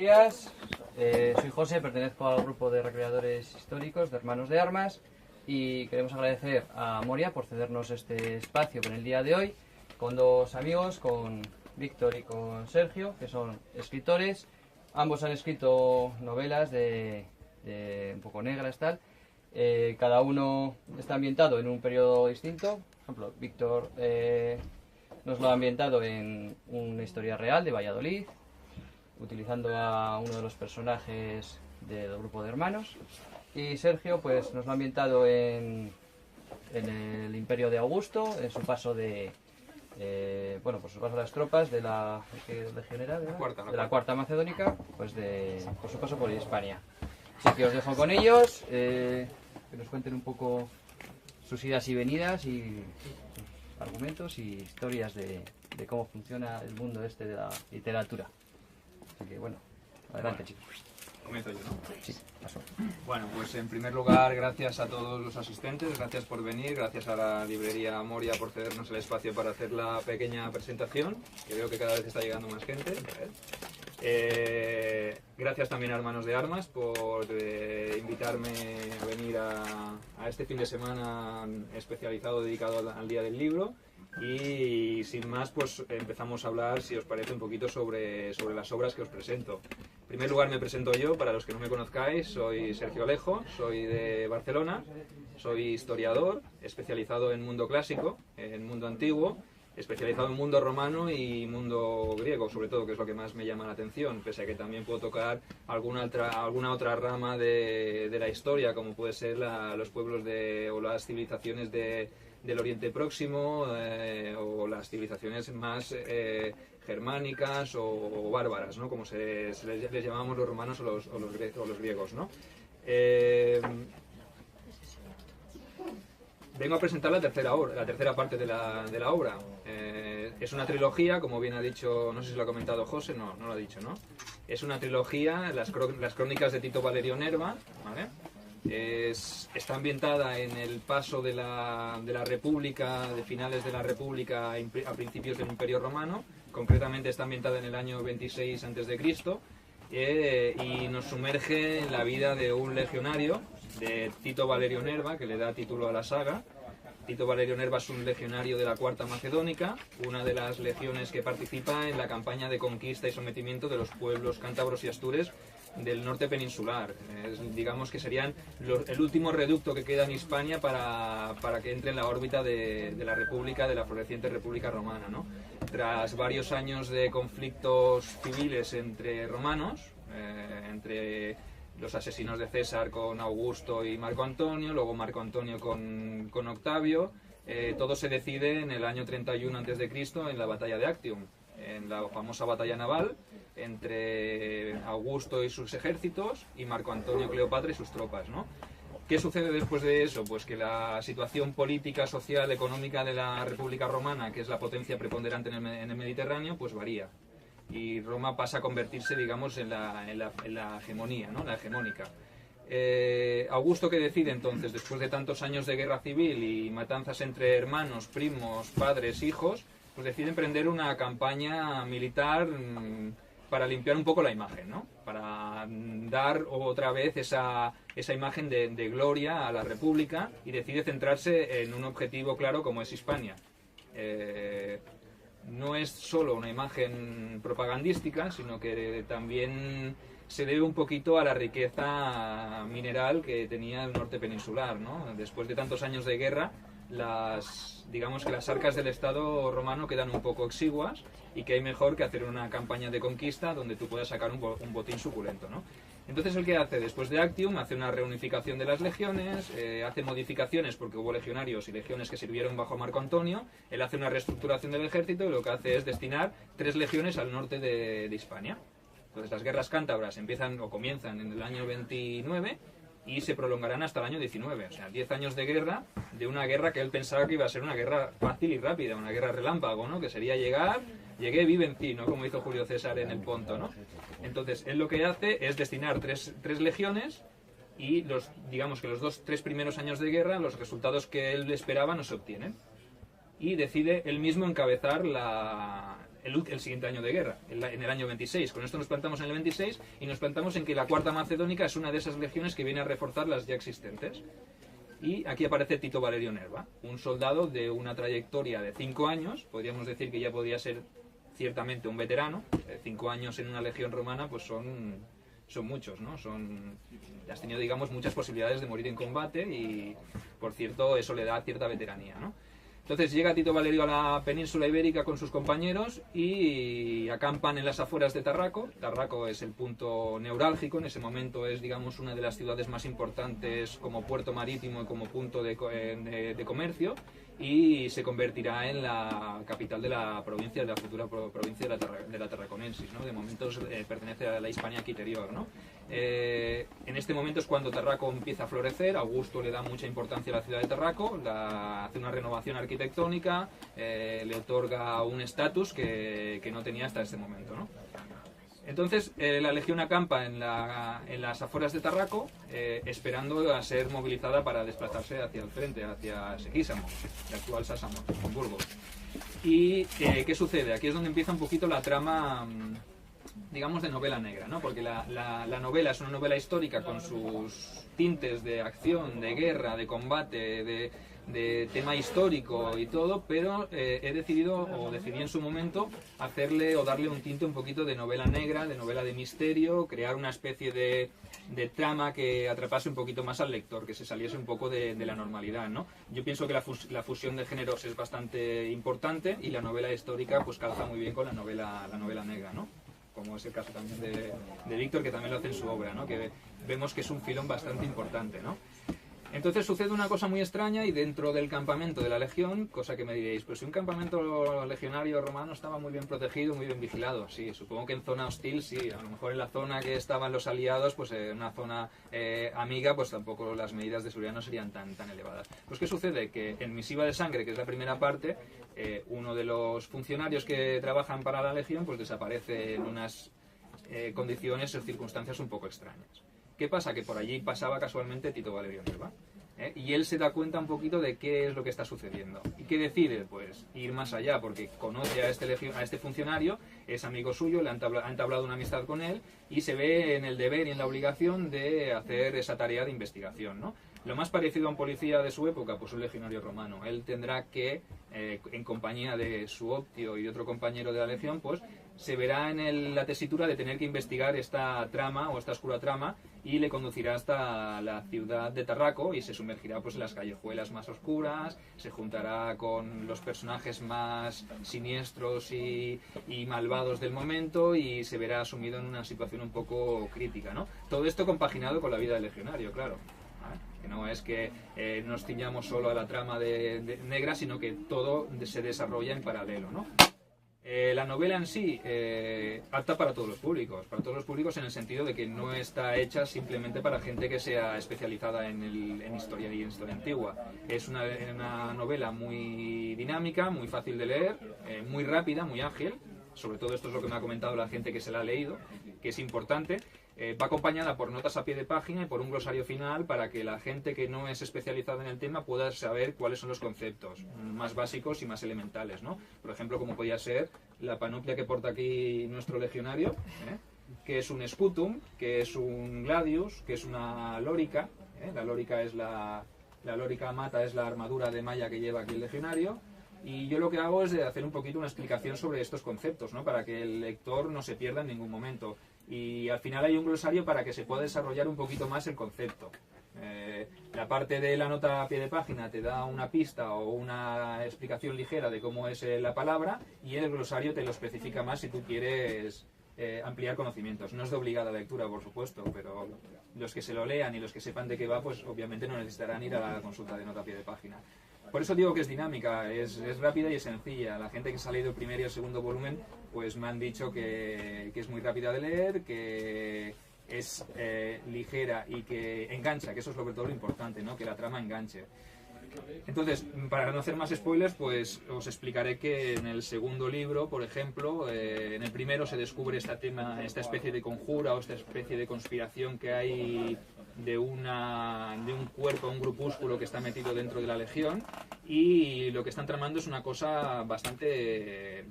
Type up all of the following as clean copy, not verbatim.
Días, soy José, pertenezco al grupo de recreadores históricos de Hermanos de Armas y queremos agradecer a Moria por cedernos este espacio en el día de hoy con dos amigos, con Víctor y con Sergio, que son escritores. Ambos han escrito novelas de un poco negras, tal. Cada uno está ambientado en un periodo distinto. Por ejemplo, Víctor nos lo ha ambientado en una historia real de Valladolid, utilizando a uno de los personajes del grupo de hermanos, y Sergio pues nos lo ha ambientado en el Imperio de Augusto, en su paso de por su paso de las tropas de la legionera de la cuarta macedónica, pues por su paso por Hispania. Así que os dejo con ellos, que nos cuenten un poco sus idas y venidas y sus argumentos y historias de cómo funciona el mundo este de la literatura. Así que bueno, adelante, chicos. Comienzo yo, ¿no? Sí, paso. Bueno, pues en primer lugar, gracias a todos los asistentes, gracias por venir, gracias a la librería Moria por cedernos el espacio para hacer la pequeña presentación, que veo que cada vez está llegando más gente. Gracias también a Hermanos de Armas por invitarme a venir a este fin de semana especializado dedicado al Día del Libro. Y sin más, pues empezamos a hablar, si os parece, un poquito sobre las obras que os presento. En primer lugar me presento yo, para los que no me conozcáis, soy Sergio Alejo, soy de Barcelona, soy historiador, especializado en mundo clásico, en mundo antiguo, especializado en mundo romano y mundo griego, sobre todo, que es lo que más me llama la atención, pese a que también puedo tocar alguna otra rama de la historia, como puede ser los pueblos o las civilizaciones del Oriente Próximo, o las civilizaciones más germánicas o bárbaras, ¿no? Como les llamamos los romanos o los griegos, ¿no? Vengo a presentar la tercera parte de la obra. Es una trilogía, como bien ha dicho, no sé si lo ha comentado José, no lo ha dicho, ¿no? Es una trilogía, las crónicas de Tito Valerio Nerva, ¿vale? Está ambientada en el paso de la República, de finales de la República a principios del Imperio Romano. Concretamente está ambientada en el año 26 a.C. Y nos sumerge en la vida de un legionario, de Tito Valerio Nerva, que le da título a la saga. Tito Valerio Nerva es un legionario de la Cuarta Macedónica, una de las legiones que participa en la campaña de conquista y sometimiento de los pueblos cántabros y astures del norte peninsular. Digamos que serían el último reducto que queda en Hispania para que entre en la órbita de la República, de la floreciente República Romana, ¿no? Tras varios años de conflictos civiles entre romanos, entre los asesinos de César con Augusto y Marco Antonio, luego Marco Antonio con Octavio, todo se decide en el año 31 a.C. en la batalla de Actium, en la famosa batalla naval entre Augusto y sus ejércitos y Marco Antonio, Cleopatra y sus tropas, ¿no? ¿Qué sucede después de eso? Pues que la situación política, social, económica de la República Romana, que es la potencia preponderante en el Mediterráneo, pues varía. Y Roma pasa a convertirse, digamos, en la hegemonía, ¿no? La hegemónica. Augusto, que decide entonces, después de tantos años de guerra civil y matanzas entre hermanos, primos, padres, hijos, pues decide emprender una campaña militar para limpiar un poco la imagen, ¿no? Para dar otra vez esa imagen de gloria a la República, y decide centrarse en un objetivo claro como es Hispania. No es solo una imagen propagandística, sino que también se debe un poquito a la riqueza mineral que tenía el norte peninsular, ¿no? Después de tantos años de guerra, digamos que las arcas del Estado romano quedan un poco exiguas, y que hay mejor que hacer una campaña de conquista donde tú puedas sacar un botín suculento, ¿no? Entonces, ¿el que hace? Después de Actium, hace una reunificación de las legiones, hace modificaciones porque hubo legionarios y legiones que sirvieron bajo Marco Antonio, él hace una reestructuración del ejército, y lo que hace es destinar 3 legiones al norte de Hispania. Entonces, las guerras cántabras comienzan en el año 29 y se prolongarán hasta el año 19, o sea, 10 años de guerra, de una guerra que él pensaba que iba a ser una guerra fácil y rápida, una guerra relámpago, ¿no? Que sería llegué, vi, vencí, ¿no? Como hizo Julio César en el Ponto, ¿no? Entonces, él lo que hace es destinar tres legiones, y digamos que los 3 primeros años de guerra, los resultados que él esperaba no se obtienen. Y decide él mismo encabezar el siguiente año de guerra, en el año 26. Con esto nos plantamos en el 26 y nos plantamos en que la Cuarta Macedónica es una de esas legiones que viene a reforzar las ya existentes. Y aquí aparece Tito Valerio Nerva, un soldado de una trayectoria de 5 años, podríamos decir que ya podría ser ciertamente un veterano. 5 años en una legión romana pues son muchos, ¿no? Has tenido, digamos, muchas posibilidades de morir en combate y, por cierto, eso le da cierta veteranía, ¿no? Entonces llega Tito Valerio a la península ibérica con sus compañeros y acampan en las afueras de Tarraco. Tarraco es el punto neurálgico, en ese momento es, digamos, una de las ciudades más importantes como puerto marítimo y como punto de comercio, y se convertirá en la capital de la provincia, de la futura provincia de la Tarraconensis, ¿no? De momento pertenece a la Hispania Quiterior, ¿no? En este momento es cuando Tarraco empieza a florecer. Augusto le da mucha importancia a la ciudad de Tarraco, hace una renovación arquitectónica, le otorga un estatus que no tenía hasta este momento, ¿no? Entonces la legión acampa en las afueras de Tarraco, esperando a ser movilizada para desplazarse hacia el frente, hacia Sequísamo, el actual Sásamo, en Burgos. ¿Y qué sucede? Aquí es donde empieza un poquito la trama, digamos, de novela negra, ¿no? Porque la novela es una novela histórica con sus tintes de acción, de guerra, de combate, de tema histórico y todo, pero decidí en su momento hacerle o darle un tinte un poquito de novela negra, de novela de misterio, crear una especie de trama que atrapase un poquito más al lector, que se saliese un poco de la normalidad, ¿no? Yo pienso que la fusión de géneros es bastante importante y la novela histórica pues calza muy bien con la novela negra, ¿no? Como es el caso también de Víctor, que también lo hace en su obra, ¿no? Que vemos que es un filón bastante importante, ¿no? Entonces sucede una cosa muy extraña y dentro del campamento de la legión, cosa que me diréis, pues si un campamento legionario romano estaba muy bien protegido, muy bien vigilado, sí, supongo que en zona hostil sí, a lo mejor en la zona que estaban los aliados, pues en una zona amiga, pues tampoco las medidas de seguridad no serían tan elevadas. Pues ¿qué sucede? Que en Misiva de Sangre, que es la primera parte, uno de los funcionarios que trabajan para la legión, pues desaparece en unas condiciones o circunstancias un poco extrañas. ¿Qué pasa? Que por allí pasaba casualmente Tito Valerio Nerva, y él se da cuenta un poquito de qué es lo que está sucediendo. ¿Y qué decide? Pues ir más allá, porque conoce a este funcionario, es amigo suyo, ha entablado una amistad con él y se ve en el deber y en la obligación de hacer esa tarea de investigación, ¿no? Lo más parecido a un policía de su época, pues un legionario romano. Él tendrá que, en compañía de su optio y de otro compañero de la legión, pues se verá en la tesitura de tener que investigar esta trama o esta oscura trama, y le conducirá hasta la ciudad de Tarraco y se sumergirá pues en las callejuelas más oscuras, se juntará con los personajes más siniestros y malvados del momento y se verá sumido en una situación un poco crítica, ¿no? Todo esto compaginado con la vida del legionario, claro. Que no es que nos ciñamos solo a la trama de negra, sino que todo se desarrolla en paralelo, ¿no? La novela en sí, apta para todos los públicos en el sentido de que no está hecha simplemente para gente que sea especializada en historia y en historia antigua. Es una novela muy dinámica, muy fácil de leer, muy rápida, muy ágil. Sobre todo esto es lo que me ha comentado la gente que se la ha leído, que es importante. Va acompañada por notas a pie de página y por un glosario final para que la gente que no es especializada en el tema pueda saber cuáles son los conceptos más básicos y más elementales, ¿no? Por ejemplo, como podía ser la panoplia que porta aquí nuestro legionario, que es un scutum, que es un gladius, que es una lórica. La lórica es la lórica mata, es la armadura de malla que lleva aquí el legionario. Y yo lo que hago es hacer un poquito una explicación sobre estos conceptos, ¿no? Para que el lector no se pierda en ningún momento. Y al final hay un glosario para que se pueda desarrollar un poquito más el concepto. La parte de la nota a pie de página te da una pista o una explicación ligera de cómo es la palabra, y el glosario te lo especifica más si tú quieres ampliar conocimientos. No es de obligada lectura, por supuesto, pero los que se lo lean y los que sepan de qué va, pues obviamente no necesitarán ir a la consulta de nota a pie de página. Por eso digo que es dinámica, es rápida y es sencilla. La gente que se ha leído el primer y el segundo volumen, pues me han dicho que es muy rápida de leer, que es ligera y que engancha, que eso es sobre todo lo importante, ¿no? Que la trama enganche. Entonces, para no hacer más spoilers, pues os explicaré que en el segundo libro, por ejemplo, en el primero se descubre esta especie de conjura o esta especie de conspiración que hay de un cuerpo, un grupúsculo que está metido dentro de la legión, y lo que están tramando es una cosa bastante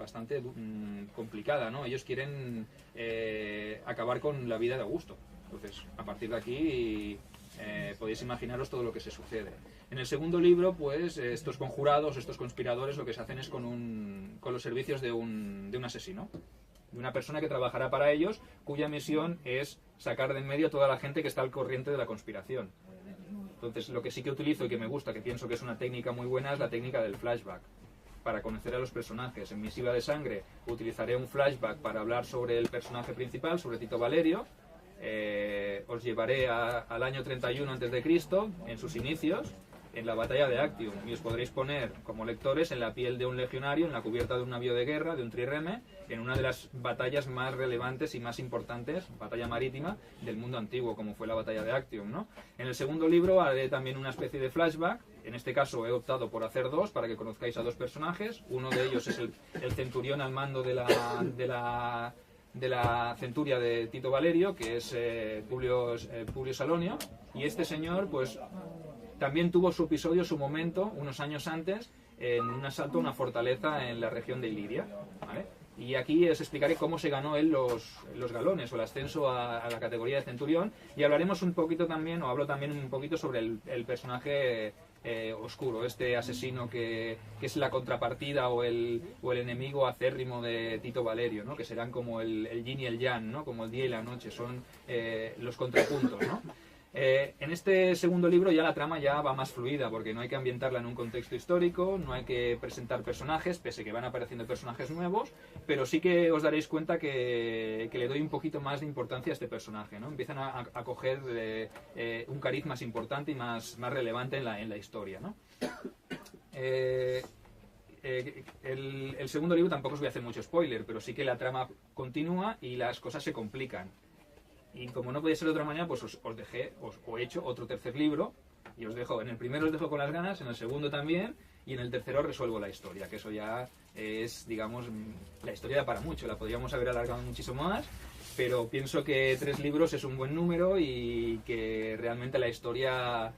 complicada, ¿no? Ellos quieren acabar con la vida de Augusto. Entonces, a partir de aquí podéis imaginaros todo lo que se sucede. En el segundo libro, pues estos conjurados, estos conspiradores, lo que se hacen es con los servicios de un asesino, de una persona que trabajará para ellos, cuya misión es sacar de en medio a toda la gente que está al corriente de la conspiración. Entonces, lo que sí que utilizo y que me gusta, que pienso que es una técnica muy buena, es la técnica del flashback, para conocer a los personajes. En Misiva de Sangre utilizaré un flashback para hablar sobre el personaje principal, sobre Tito Valerio. Os llevaré al año 31 a.C., en sus inicios, en la batalla de Actium, y os podréis poner como lectores en la piel de un legionario, en la cubierta de un navío de guerra, de un trireme, en una de las batallas más relevantes y más importantes, batalla marítima, del mundo antiguo, como fue la batalla de Actium, ¿no? En el segundo libro haré también una especie de flashback. En este caso he optado por hacer dos, para que conozcáis a dos personajes. Uno de ellos es el centurión al mando de la centuria de Tito Valerio, que es Publio Salonio, y este señor pues también tuvo su episodio, su momento, unos años antes, en un asalto a una fortaleza en la región de Iliria, ¿vale? Y aquí os explicaré cómo se ganó él los galones o el ascenso a la categoría de centurión, y hablaremos un poquito también, o hablo también un poquito sobre el personaje oscuro, este asesino que es la contrapartida o el enemigo acérrimo de Tito Valerio, ¿no? Que serán como el yin y el yang, ¿no? Como el día y la noche, son los contrapuntos, ¿no? En este segundo libro ya la trama ya va más fluida, porque no hay que ambientarla en un contexto histórico, no hay que presentar personajes, pese que van apareciendo personajes nuevos, pero sí que os daréis cuenta que le doy un poquito más de importancia a este personaje, ¿no? Empiezan a coger un cariz más importante y más relevante en la historia, ¿no? El segundo libro tampoco os voy a hacer mucho spoiler, pero sí que la trama continúa y las cosas se complican. Y como no podía ser de otra manera, pues os he hecho otro tercer libro, y os dejo, en el primero os dejo con las ganas, en el segundo también, y en el tercero resuelvo la historia, que eso ya es, digamos, la historia da para mucho, la podríamos haber alargado muchísimo más, pero pienso que 3 libros es un buen número y que realmente la historia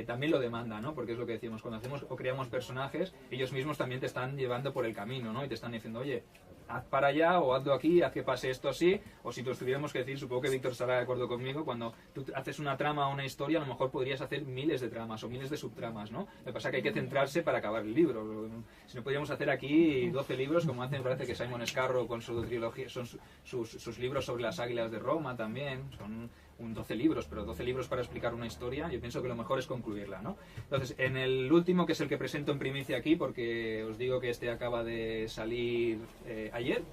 también lo demanda, ¿no? Porque es lo que decíamos, cuando hacemos o creamos personajes, ellos mismos también te están llevando por el camino, ¿no? Y te están diciendo, oye, haz para allá o hazlo aquí, haz que pase esto así, o si te tuviéramos que decir, supongo que Víctor estará de acuerdo conmigo, cuando tú haces una trama o una historia, a lo mejor podrías hacer miles de tramas o miles de subtramas, ¿no? Lo que pasa es que hay que centrarse para acabar el libro. Si no podríamos hacer aquí 12 libros, como hace, me parece que Simon Scarrow con su trilogía, son sus libros sobre las águilas de Roma también, son 12 libros, pero 12 libros para explicar una historia, yo pienso que lo mejor es concluirla, ¿no? Entonces, en el último, que es el que presento en primicia aquí, porque os digo que este acaba de salir ayer,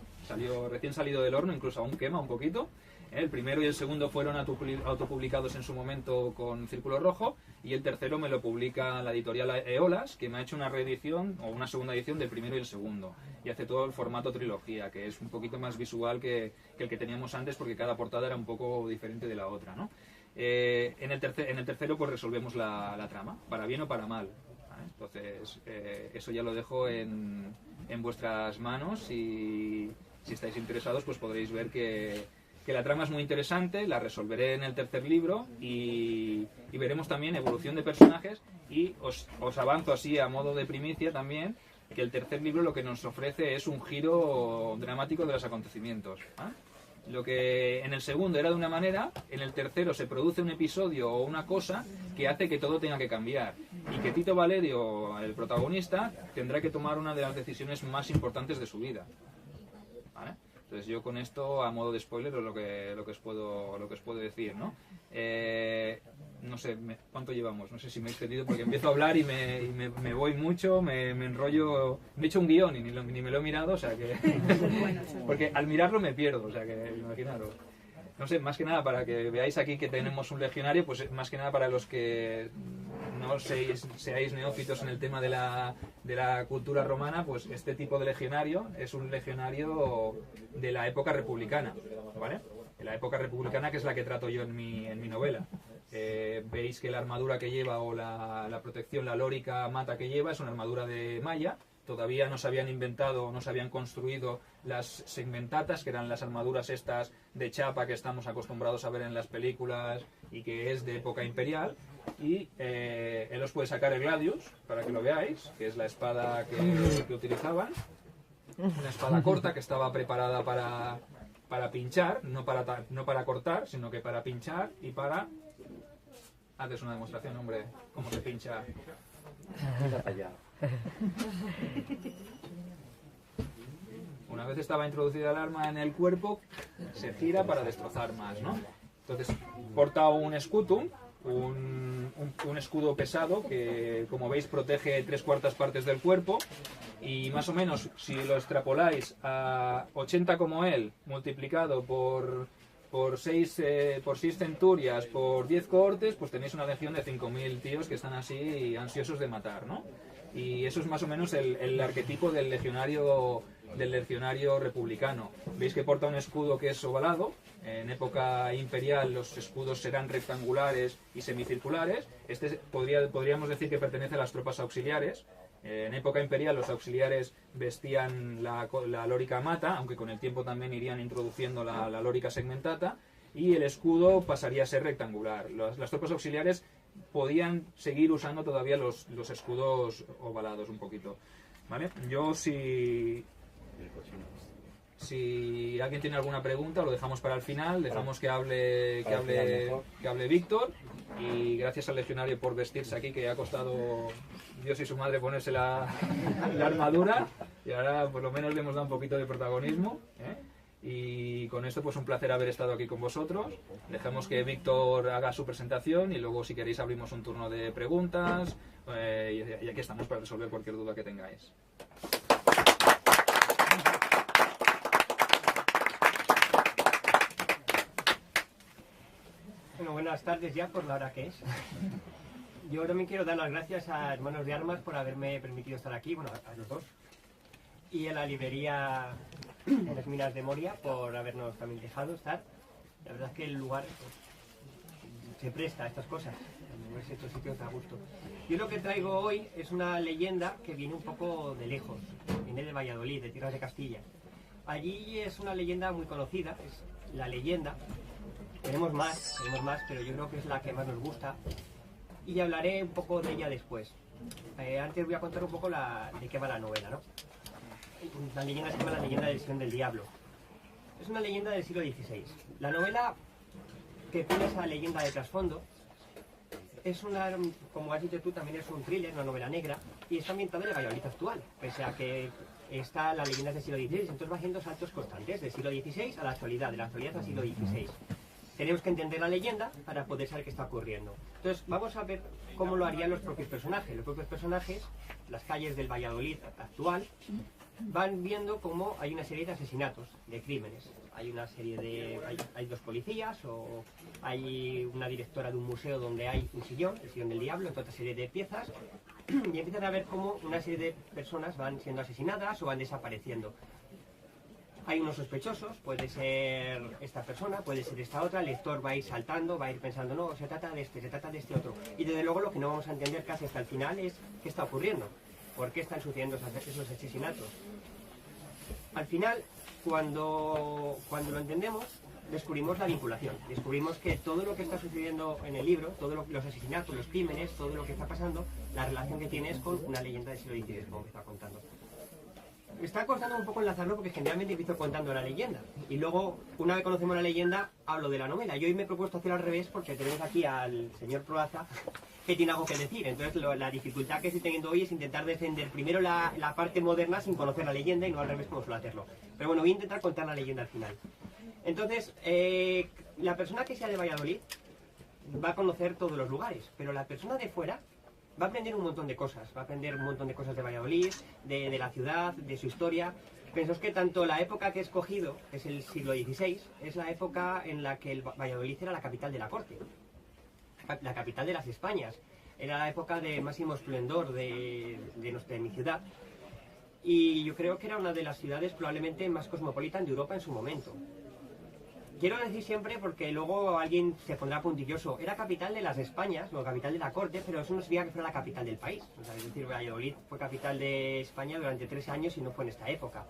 recién salido del horno, incluso aún quema un poquito. El primero y el segundo fueron autopublicados en su momento con Círculo Rojo, y el tercero me lo publica la editorial Eolas, que me ha hecho una reedición o una segunda edición del primero y el segundo, y hace todo el formato trilogía, que es un poquito más visual que el que teníamos antes, porque cada portada era un poco diferente de la otra, ¿no? En el tercero pues resolvemos la trama, para bien o para mal, ¿vale? Entonces eso ya lo dejo en vuestras manos, y si estáis interesados pues podréis ver que la trama es muy interesante, la resolveré en el tercer libro, y veremos también evolución de personajes, y os avanzo así a modo de primicia también, que el tercer libro lo que nos ofrece es un giro dramático de los acontecimientos, ¿eh? Lo que en el segundo era de una manera, en el tercero se produce un episodio o una cosa que hace que todo tenga que cambiar, y que Tito Valerio, el protagonista, tendrá que tomar una de las decisiones más importantes de su vida, ¿vale? Entonces yo con esto, a modo de spoiler, es lo que os puedo decir, ¿no? No sé cuánto llevamos, no sé si me he extendido, porque empiezo a hablar y me voy mucho, me enrollo. Me he hecho un guión y ni me lo he mirado, o sea que... porque al mirarlo me pierdo, o sea que imaginaros. No sé, más que nada para que veáis aquí que tenemos un legionario, pues más que nada para los que no seáis neófitos en el tema de la cultura romana, pues este tipo de legionario es un legionario de la época republicana, ¿vale? De la época republicana, que es la que trato yo en mi novela. Veis que la armadura que lleva, o la protección, la lórica mata que lleva, es una armadura de malla. Todavía no se habían inventado, no se habían construido las segmentatas, que eran las armaduras estas de chapa que estamos acostumbrados a ver en las películas y que es de época imperial. Y él os puede sacar el gladius para que lo veáis, que es la espada que utilizaban. una espada corta que estaba preparada para pinchar, no para cortar, sino que para pinchar y para... Haces una demostración, hombre, cómo se pincha. Una vez estaba introducida el arma en el cuerpo, se gira para destrozar más, ¿no? Entonces, porta un scutum, un escudo pesado que, como veis, protege 3/4 partes del cuerpo, y más o menos, si lo extrapoláis a 80 como él, multiplicado por 6 centurias, por 10 cohortes, pues tenéis una legión de 5.000 tíos que están así ansiosos de matar, ¿no? Y eso es más o menos el arquetipo del legionario republicano. Veis que porta un escudo que es ovalado. En época imperial los escudos serán rectangulares y semicirculares. Este podríamos decir que pertenece a las tropas auxiliares. En época imperial los auxiliares vestían la lorica mata, aunque con el tiempo también irían introduciendo la lorica segmentata, y el escudo pasaría a ser rectangular. Las tropas auxiliares podían seguir usando todavía los escudos ovalados un poquito, ¿vale? Yo si alguien tiene alguna pregunta lo dejamos para el final, dejamos que hable Víctor, y gracias al legionario por vestirse aquí, que ha costado Dios y su madre ponerse la armadura, y ahora por lo menos le hemos dado un poquito de protagonismo, ¿eh? Y con esto pues un placer haber estado aquí con vosotros. Dejemos que Víctor haga su presentación y luego si queréis abrimos un turno de preguntas, y aquí estamos para resolver cualquier duda que tengáis. Bueno, buenas tardes ya por la hora que es. Yo también quiero dar las gracias a Hermanos de Armas por haberme permitido estar aquí, bueno, a los dos. Y a la librería de las Minas de Moria por habernos también dejado estar. La verdad es que el lugar pues, se presta a estas cosas. En estos sitios da gusto. Yo lo que traigo hoy es una leyenda que viene un poco de lejos. Viene de Valladolid, de tierras de Castilla. Allí es una leyenda muy conocida, es la leyenda. Tenemos más, pero yo creo que es la que más nos gusta. Y hablaré un poco de ella después. Antes voy a contar un poco de qué va la novela, ¿no? La leyenda se llama La leyenda del Sion del Diablo. Es una leyenda del siglo XVI. La novela que tiene esa leyenda de trasfondo es una, como has dicho tú, también es un thriller, una novela negra, y está ambientada en el Valladolid actual, pese a que está la leyenda del siglo XVI, entonces va haciendo saltos constantes, del siglo XVI a la actualidad, de la actualidad al siglo XVI. Tenemos que entender la leyenda para poder saber qué está ocurriendo. Entonces vamos a ver cómo lo harían los propios personajes. Los propios personajes, las calles del Valladolid actual, van viendo cómo hay una serie de asesinatos, de crímenes. Hay una serie de... hay dos policías, o hay una directora de un museo donde hay un sillón, el sillón del diablo, entre otra serie de piezas, y empiezan a ver cómo una serie de personas van siendo asesinadas o van desapareciendo. Hay unos sospechosos, puede ser esta persona, puede ser esta otra, el lector va a ir saltando, va a ir pensando, no, se trata de este otro. Y desde luego lo que no vamos a entender casi hasta el final es qué está ocurriendo, por qué están sucediendo esos asesinatos. Al final, cuando lo entendemos, descubrimos la vinculación, descubrimos que todo lo que está sucediendo en el libro, todos los asesinatos, los crímenes, todo lo que está pasando, la relación que tiene es con una leyenda del siglo XVI, como me está contando. Me está costando un poco enlazarlo porque generalmente empiezo contando la leyenda y luego, una vez conocemos la leyenda, hablo de la novela. Yo hoy me he propuesto hacer al revés porque tenemos aquí al señor Proaza que tiene algo que decir. Entonces la dificultad que estoy teniendo hoy es intentar defender primero la parte moderna sin conocer la leyenda y no al revés como suelo hacerlo. Pero bueno, voy a intentar contar la leyenda al final. Entonces, la persona que sea de Valladolid va a conocer todos los lugares, pero la persona de fuera va a aprender un montón de cosas, va a aprender un montón de cosas de Valladolid, de la ciudad, de su historia. Pensaos que tanto la época que he escogido, que es el siglo XVI, es la época en la que el Valladolid era la capital de la corte, la capital de las Españas. Era la época de máximo esplendor de mi ciudad. Y yo creo que era una de las ciudades probablemente más cosmopolitan de Europa en su momento. Quiero decir siempre, porque luego alguien se pondrá puntilloso, era capital de las Españas, no capital de la corte, pero eso no significa que fuera la capital del país. O sea, es decir, Valladolid fue capital de España durante 3 años y no fue en esta época.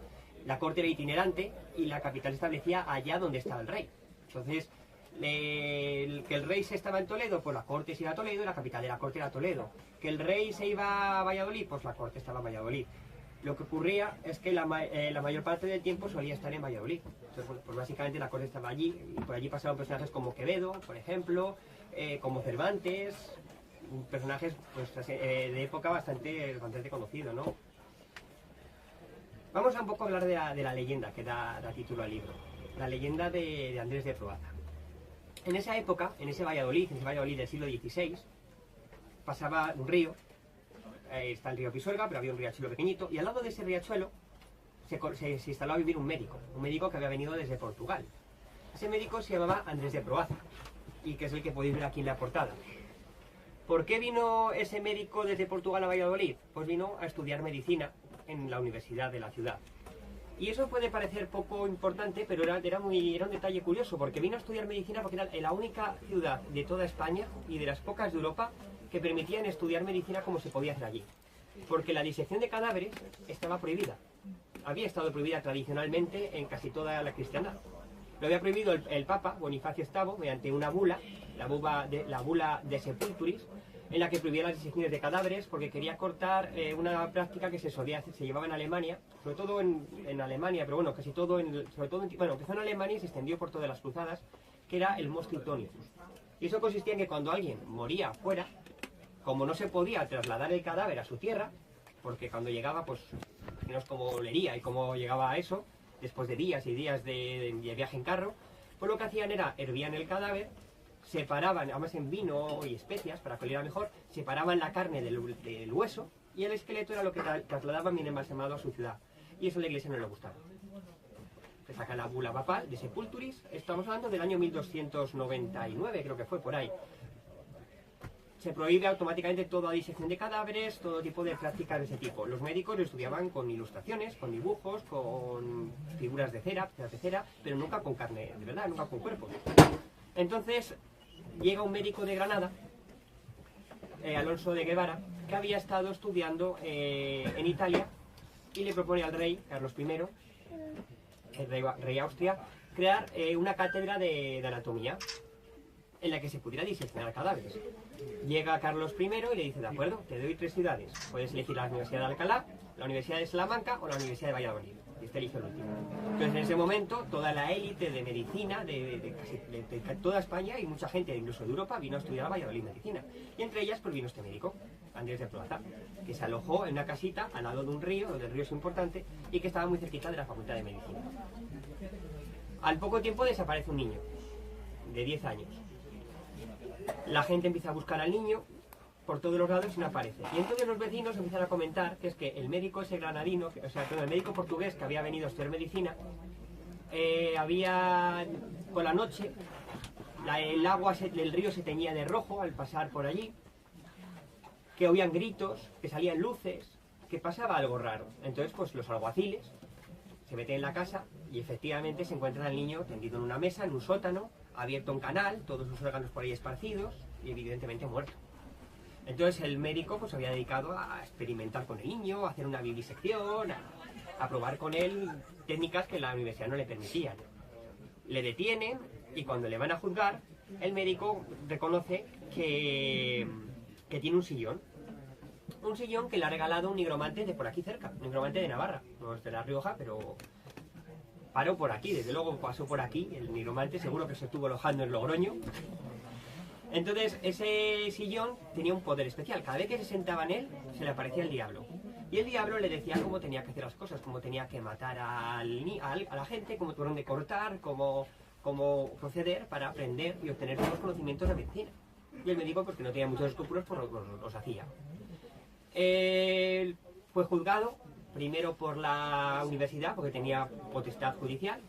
La corte era itinerante y la capital se establecía allá donde estaba el rey. Entonces, que el rey se estaba en Toledo, pues la corte se iba a Toledo y la capital de la corte era Toledo. Que el rey se iba a Valladolid, pues la corte estaba en Valladolid. Lo que ocurría es que la mayor parte del tiempo solía estar en Valladolid. Entonces, bueno, pues básicamente la corte estaba allí, y por allí pasaban personajes como Quevedo, por ejemplo, como Cervantes, personajes pues, de época bastante conocidos, ¿no? Vamos a un poco hablar de la leyenda que da título al libro, la leyenda de Andrés de Proaza. En esa época, en ese Valladolid del siglo XVI, pasaba un río. Está el río Pisuerga, pero había un riachuelo pequeñito, y al lado de ese riachuelo se instaló a vivir un médico que había venido desde Portugal. Ese médico se llamaba Andrés de Proaza, y que es el que podéis ver aquí en la portada. ¿Por qué vino ese médico desde Portugal a Valladolid? Pues vino a estudiar medicina en la universidad de la ciudad. Y eso puede parecer poco importante, pero era un detalle curioso, porque vino a estudiar medicina porque era la única ciudad de toda España y de las pocas de Europa que permitían estudiar medicina como se podía hacer allí. Porque la disección de cadáveres estaba prohibida. Había estado prohibida tradicionalmente en casi toda la cristiandad. Lo había prohibido el Papa Bonifacio VIII mediante una bula, la bula de Sepulturis, en la que prohibía las disecciones de cadáveres porque quería cortar una práctica que se llevaba en Alemania, sobre todo en Alemania, pero bueno, casi todo, empezó en Alemania y se extendió por todas las cruzadas, que era el Mosquitonium. Y eso consistía en que cuando alguien moría fuera, como no se podía trasladar el cadáver a su tierra, porque cuando llegaba, pues, imaginaos cómo olería y cómo llegaba a eso, después de días y días de viaje en carro, pues lo que hacían era, hervían el cadáver, separaban, además en vino y especias, para que oliera mejor, separaban la carne del hueso, y el esqueleto era lo que trasladaban bien embalsamado a su ciudad. Y eso a la iglesia no le gustaba. Se saca la bula papal de Sepulturis, estamos hablando del año 1299, creo que fue por ahí. Se prohíbe automáticamente toda disección de cadáveres, todo tipo de prácticas de ese tipo. Los médicos lo estudiaban con ilustraciones, con dibujos, con figuras de cera, pero nunca con carne, de verdad, nunca con cuerpos. Entonces llega un médico de Granada, Alonso de Guevara, que había estado estudiando en Italia, y le propone al rey, Carlos I, el rey Austria, crear una cátedra de anatomía en la que se pudiera diseccionar cadáveres. Llega Carlos I y le dice, de acuerdo, te doy 3 ciudades. Puedes elegir la Universidad de Alcalá, la Universidad de Salamanca o la Universidad de Valladolid. Y este eligió el último. Entonces, en ese momento, toda la élite de medicina de toda España y mucha gente, incluso de Europa, vino a estudiar a Valladolid medicina. Y entre ellas, pues vino este médico, Andrés de Proaza, que se alojó en una casita al lado de un río, donde el río es importante, y que estaba muy cerquita de la Facultad de Medicina. Al poco tiempo desaparece un niño, de 10 años. La gente empieza a buscar al niño por todos los lados y no aparece. Y entonces los vecinos empiezan a comentar que es que el médico ese granadino, el médico portugués que había venido a estudiar medicina, había, con la noche, el agua del río se teñía de rojo al pasar por allí, que oían gritos, que salían luces, que pasaba algo raro. Entonces, pues los alguaciles se meten en la casa y efectivamente se encuentran al niño tendido en una mesa, en un sótano, abierto un canal, todos sus órganos por ahí esparcidos y evidentemente muerto. Entonces el médico pues había dedicado a experimentar con el niño, a hacer una vivisección, a probar con él técnicas que la universidad no le permitían. Le detienen y cuando le van a juzgar, el médico reconoce que tiene un sillón. Un sillón que le ha regalado un nigromante de por aquí cerca, un nigromante de Navarra, no es de La Rioja, pero paró por aquí, desde luego pasó por aquí, el nigromante seguro que se estuvo alojando en Logroño. Entonces ese sillón tenía un poder especial, cada vez que se sentaba en él se le aparecía el diablo. Y el diablo le decía cómo tenía que hacer las cosas, cómo tenía que matar a la gente, cómo tuvieron de cortar, cómo proceder para aprender y obtener todos los conocimientos de medicina. Y el médico, pues que no tenía muchos escrúpulos, pues los hacía. Fue juzgado primero por la universidad, porque tenía potestad judicial.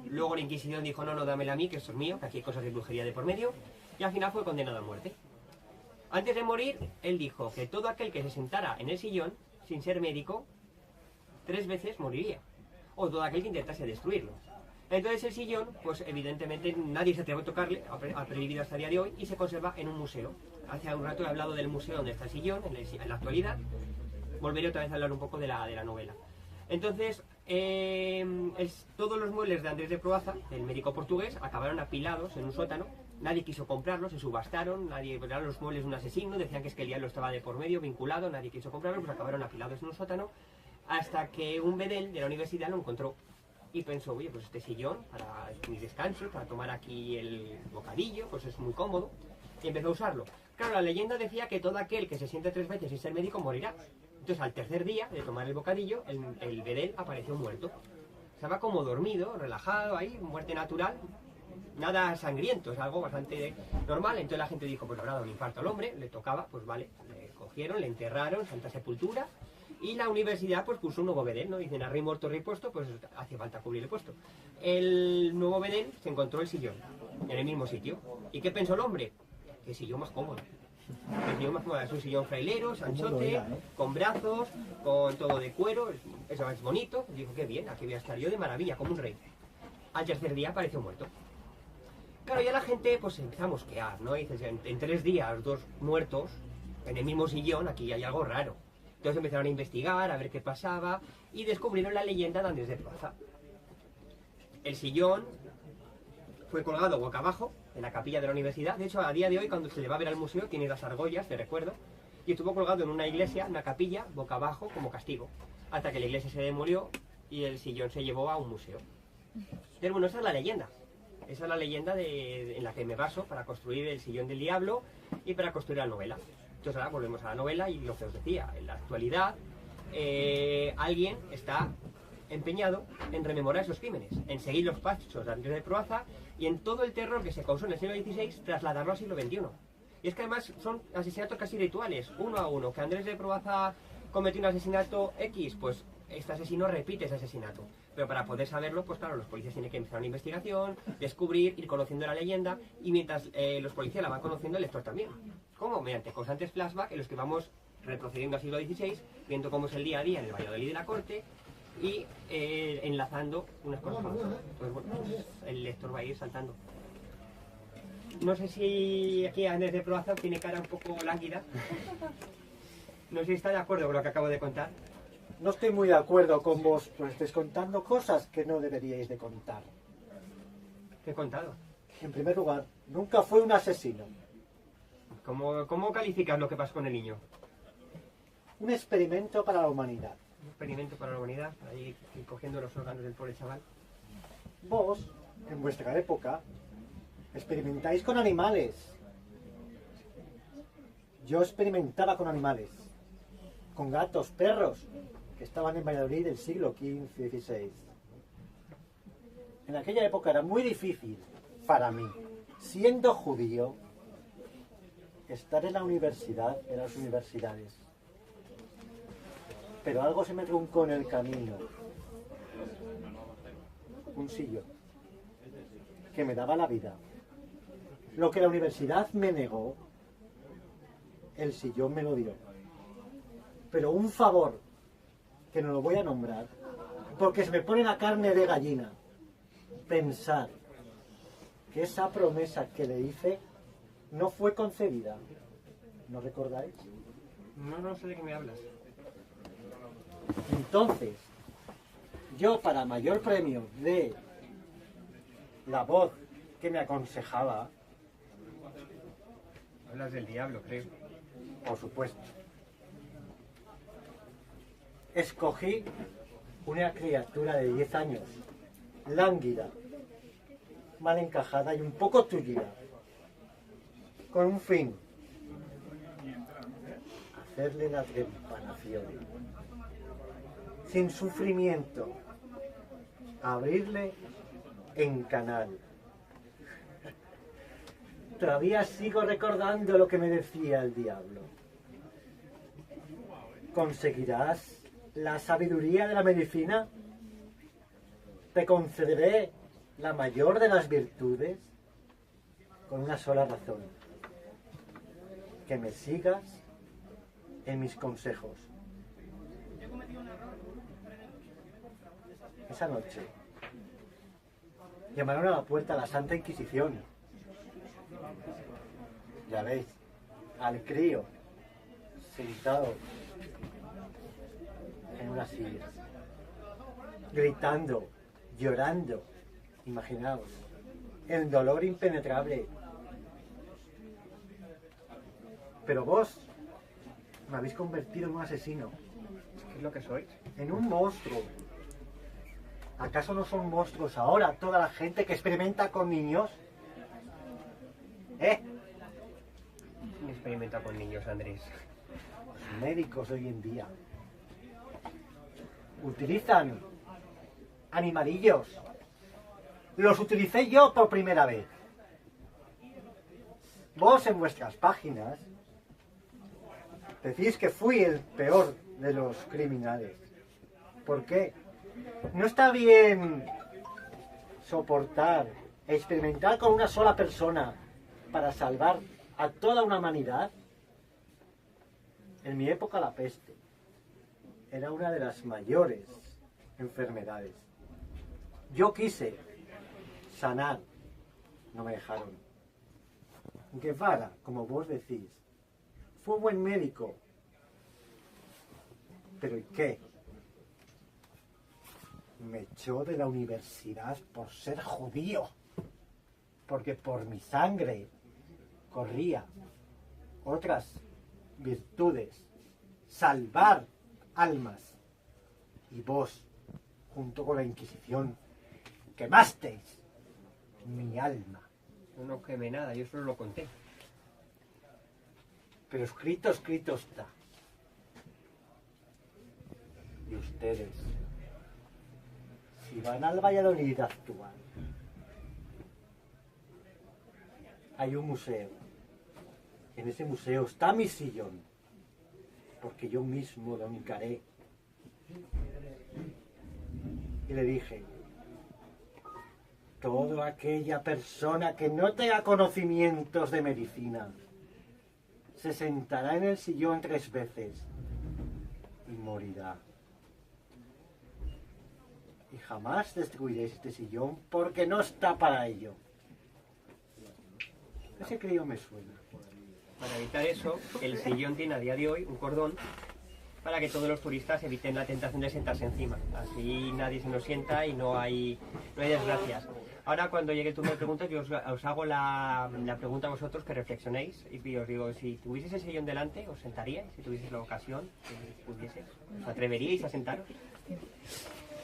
Luego la Inquisición dijo, no, dámela a mí, que esto es mío, que aquí hay cosas de brujería de por medio. Y al final fue condenado a muerte. Antes de morir, él dijo que todo aquel que se sentara en el sillón, sin ser médico, 3 veces moriría. O todo aquel que intentase destruirlo. Entonces el sillón, pues evidentemente nadie se atreve a tocarle, ha prohibido hasta el día de hoy, y se conserva en un museo. Hace un rato he hablado del museo donde está el sillón, en la actualidad. Volveré otra vez a hablar un poco de la novela. Entonces, todos los muebles de Andrés de Proaza, el médico portugués, acabaron apilados en un sótano. Nadie quiso comprarlos, se subastaron, eran los muebles de un asesino, decían que es que el diablo estaba de por medio, vinculado, nadie quiso comprarlos, pues acabaron apilados en un sótano. hasta que un bedel de la universidad lo encontró y pensó, oye, pues este sillón para mis descansos, para tomar aquí el bocadillo, pues es muy cómodo, y empezó a usarlo. Claro, la leyenda decía que todo aquel que se siente 3 veces sin ser médico morirá. Entonces, al tercer día de tomar el bocadillo, el bedel apareció muerto. Estaba como dormido, relajado ahí, muerte natural, nada sangriento, es algo bastante normal. Entonces la gente dijo, pues le habrá dado un infarto al hombre, le tocaba, pues vale, le cogieron, le enterraron, Santa Sepultura, y la universidad pues puso un nuevo bedel, ¿no? Dicen, a rey muerto, rey puesto, pues hace falta cubrir el puesto. El nuevo bedel se encontró el sillón, en el mismo sitio. ¿Y qué pensó el hombre? Que el sillón más cómodo. El sillón más cómodo es un sillón frailero, anchote, con brazos, con todo de cuero, eso es bonito. Dijo, qué bien, aquí voy a estar yo de maravilla, como un rey. Al tercer día apareció muerto. Claro, ya la gente pues empieza a mosquear, ¿no? Y dices, en 3 días, 2 muertos, en el mismo sillón, aquí hay algo raro. Entonces empezaron a investigar, a ver qué pasaba, y descubrieron la leyenda de Andrés de Proaza. El sillón fue colgado boca abajo en la capilla de la universidad. De hecho, a día de hoy, cuando se le va a ver al museo, tiene las argollas de recuerdo, y estuvo colgado en una iglesia, en una capilla, boca abajo, como castigo, hasta que la iglesia se demolió y el sillón se llevó a un museo. Pero bueno, esa es la leyenda. Esa es la leyenda en la que me baso para construir el sillón del diablo y para construir la novela. Entonces ahora volvemos a la novela y lo que os decía, en la actualidad alguien está empeñado en rememorar esos crímenes, en seguir los pasos de Andrés de Proaza y en todo el terror que se causó en el siglo XVI trasladarlo al siglo XXI. Y es que además son asesinatos casi rituales, uno a uno, que Andrés de Proaza cometió un asesinato X, pues este asesino repite ese asesinato. Pero para poder saberlo, pues claro, los policías tienen que empezar una investigación, descubrir, ir conociendo la leyenda, y mientras los policías la van conociendo, el lector también. ¿Cómo? Mediante constantes flashbacks en los que vamos retrocediendo al siglo XVI, viendo cómo es el día a día en el Valladolid de la corte, y enlazando unas cosas con otras. Entonces, bueno, pues, el lector va a ir saltando. No sé si aquí Andrés de Proaza tiene cara un poco lánguida. No sé si está de acuerdo con lo que acabo de contar. No estoy muy de acuerdo con vos, pues estáis contando cosas que no deberíais de contar. ¿Qué he contado? En primer lugar, nunca fue un asesino. ¿Cómo calificas lo que pasó con el niño? Un experimento para la humanidad. Un experimento para la humanidad, ahí cogiendo los órganos del pobre chaval. Vos, en vuestra época, experimentáis con animales. Yo experimentaba con animales. Con gatos, perros, que estaban en Valladolid del siglo XV-XVI. En aquella época era muy difícil para mí, siendo judío, estar en la universidad, en las universidades. Pero algo se me truncó en el camino. Un sillón que me daba la vida. Lo que la universidad me negó, el sillón me lo dio. Pero un favor, que no lo voy a nombrar, porque se me pone la carne de gallina, pensar que esa promesa que le hice no fue concedida. ¿No recordáis? No sé de qué me hablas. Entonces, yo para mayor premio de la voz que me aconsejaba, Hablas del diablo, creo. por supuesto, escogí una criatura de 10 años, lánguida, mal encajada y un poco tullida, con un fin: hacerle la trepanación, sin sufrimiento, abrirle en canal. Todavía sigo recordando lo que me decía el diablo. ¿Conseguirás la sabiduría de la medicina? Te concederé la mayor de las virtudes con una sola razón: que me sigas en mis consejos. Esa noche llamaron a la puerta de la Santa Inquisición. Ya veis, al crío sentado en una silla, gritando, llorando. Imaginaos, el dolor impenetrable. Pero vos me habéis convertido en un asesino. ¿Qué es lo que sois? En un monstruo. ¿Acaso no son monstruos ahora toda la gente que experimenta con niños? ¿Quién experimenta con niños, Andrés? Los médicos hoy en día utilizan animalillos. Los utilicé yo por primera vez. Vos en vuestras páginas decís que fui el peor de los criminales. ¿Por qué? ¿No está bien soportar, experimentar con una sola persona para salvar a toda una humanidad? En mi época la peste era una de las mayores enfermedades. Yo quise sanar, no me dejaron. Guevara, como vos decís, fue buen médico. ¿Pero y qué? Me echó de la universidad por ser judío, porque por mi sangre corría otras virtudes, salvar almas. Y vos, junto con la Inquisición, quemasteis mi alma. No quemé nada, yo solo lo conté. Pero escrito está. Y ustedes, si van al Valladolid actual, hay un museo. En ese museo está mi sillón, porque yo mismo lo encaré. Y le dije, toda aquella persona que no tenga conocimientos de medicina se sentará en el sillón 3 veces y morirá. Y jamás destruiréis este sillón porque no está para ello. Ese crío me suena. Para evitar eso, el sillón tiene a día de hoy un cordón para que todos los turistas eviten la tentación de sentarse encima. Así nadie se nos sienta y no hay desgracias. Ahora cuando llegue el turno de preguntas, yo os hago la pregunta a vosotros, que reflexionéis y os digo, si tuvieseis el sillón delante, ¿os sentaríais? Si tuvieseis la ocasión, si pudieseis, ¿os atreveríais a sentaros?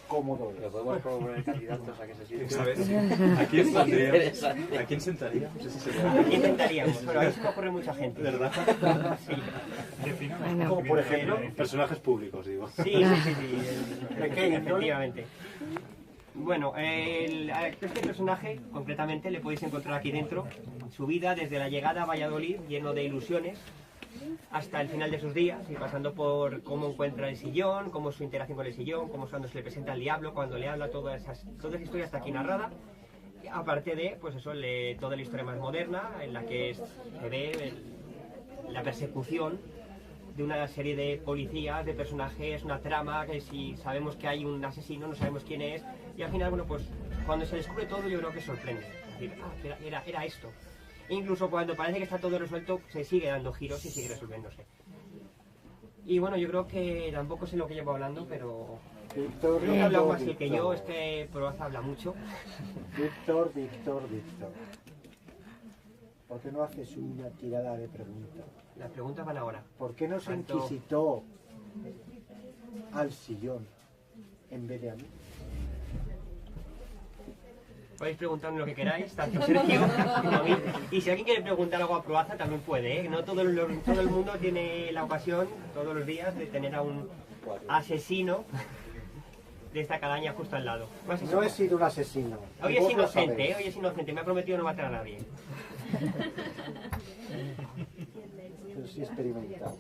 Cómodo. Lo podemos proponer candidatos a que se sienten. ¿Sabes? ¿A quién sentaríamos? ¿A quién sentaríamos? No sé si sería... ¿A quién sentaríamos? Pero ahí se me ocurre mucha gente. ¿Verdad? Sí. Como por ejemplo, Personajes públicos, digo. Sí. ¿De qué índole? Efectivamente. Bueno, este personaje, concretamente, le podéis encontrar aquí dentro. Su vida desde la llegada a Valladolid, lleno de ilusiones, hasta el final de sus días, y pasando por cómo encuentra el sillón, cómo es su interacción con el sillón, cómo es cuando se le presenta al diablo, cuando le habla, toda esa historia está aquí narrada. Aparte de, pues eso, toda la historia más moderna, en la que se ve la persecución de una serie de policías, de personajes, una trama, que si sabemos que hay un asesino, no sabemos quién es, y al final, bueno, pues cuando se descubre todo yo creo que sorprende. Es decir, era esto. E incluso cuando parece que está todo resuelto, se sigue dando giros y sigue resolviéndose. Y bueno, yo creo que tampoco sé lo que llevo hablando, pero Víctor, creo que ha hablado más él que yo, es que Proaza habla mucho. Víctor. ¿Por qué no haces una tirada de preguntas? Las preguntas van ahora. ¿Por qué no se Tanto- inquisitó al sillón en vez de a mí? Podéis preguntarme lo que queráis, tanto Sergio como a mí. Y si alguien quiere preguntar algo a Proaza, también puede, ¿eh? No todo el mundo tiene la ocasión, todos los días, de tener a un asesino de esta calaña justo al lado. No he sido un asesino. Hoy y es vos lo inocente, sabéis. hoy es inocente, me ha prometido no matar a nadie. Pero sí experimentado.